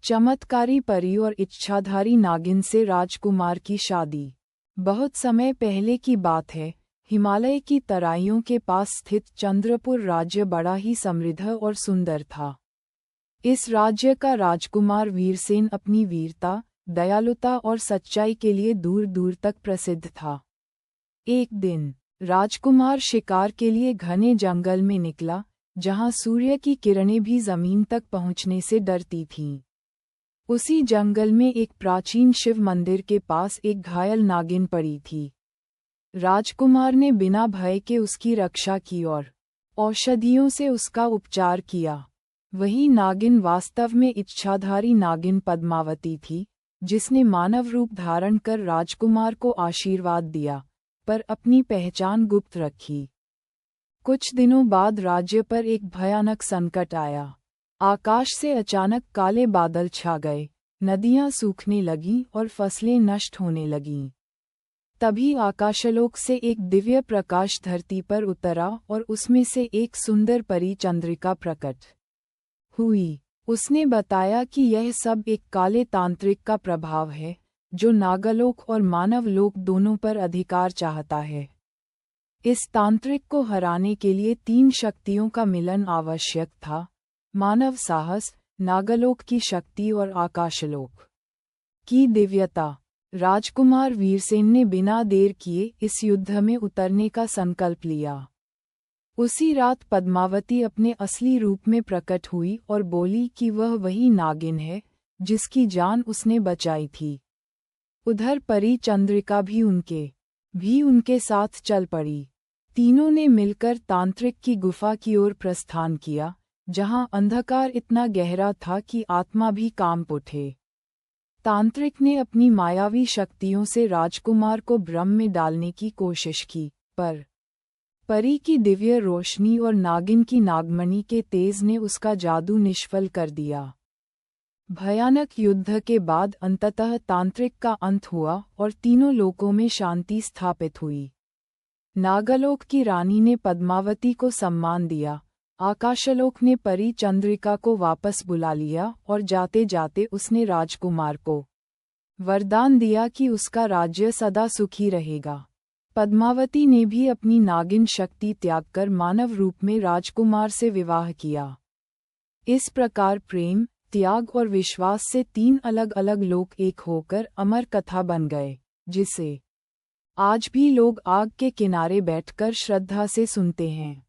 चमत्कारी परी और इच्छाधारी नागिन से राजकुमार की शादी। बहुत समय पहले की बात है, हिमालय की तराइयों के पास स्थित चंद्रपुर राज्य बड़ा ही समृद्ध और सुंदर था। इस राज्य का राजकुमार वीरसेन अपनी वीरता, दयालुता और सच्चाई के लिए दूर दूर तक प्रसिद्ध था। एक दिन राजकुमार शिकार के लिए घने जंगल में निकला, जहां सूर्य की किरणें भी जमीन तक पहुंचने से डरती थीं। उसी जंगल में एक प्राचीन शिव मंदिर के पास एक घायल नागिन पड़ी थी। राजकुमार ने बिना भय के उसकी रक्षा की और औषधियों से उसका उपचार किया। वही नागिन वास्तव में इच्छाधारी नागिन पद्मावती थी, जिसने मानव रूप धारण कर राजकुमार को आशीर्वाद दिया, पर अपनी पहचान गुप्त रखी। कुछ दिनों बाद राज्य पर एक भयानक संकट आया। आकाश से अचानक काले बादल छा गए, नदियां सूखने लगीं और फसलें नष्ट होने लगीं। तभी आकाशलोक से एक दिव्य प्रकाश धरती पर उतरा और उसमें से एक सुंदर परी चंद्रिका प्रकट हुई। उसने बताया कि यह सब एक काले तांत्रिक का प्रभाव है, जो नागलोक और मानवलोक दोनों पर अधिकार चाहता है। इस तांत्रिक को हराने के लिए 3 शक्तियों का मिलन आवश्यक था: मानव साहस, नागलोक की शक्ति और आकाशलोक की दिव्यता। राजकुमार वीरसेन ने बिना देर किए इस युद्ध में उतरने का संकल्प लिया। उसी रात पद्मावती अपने असली रूप में प्रकट हुई और बोली कि वह वही नागिन है, जिसकी जान उसने बचाई थी। उधर परी चंद्रिका भी उनके साथ चल पड़ी। तीनों ने मिलकर तांत्रिक की गुफा की ओर प्रस्थान किया, जहां अंधकार इतना गहरा था कि आत्मा भी कांप उठे। तांत्रिक ने अपनी मायावी शक्तियों से राजकुमार को भ्रम में डालने की कोशिश की, पर परी की दिव्य रोशनी और नागिन की नागमणि के तेज ने उसका जादू निष्फल कर दिया। भयानक युद्ध के बाद अंततः तांत्रिक का अंत हुआ और तीनों लोकों में शांति स्थापित हुई। नागलोक की रानी ने पद्मावती को सम्मान दिया, आकाशलोक ने परी चंद्रिका को वापस बुला लिया और जाते जाते उसने राजकुमार को वरदान दिया कि उसका राज्य सदा सुखी रहेगा। पद्मावती ने भी अपनी नागिन शक्ति त्याग कर मानव रूप में राजकुमार से विवाह किया। इस प्रकार प्रेम, त्याग और विश्वास से 3 अलग अलग लोक एक होकर अमर कथा बन गए, जिसे आज भी लोग आग के किनारे बैठकर श्रद्धा से सुनते हैं।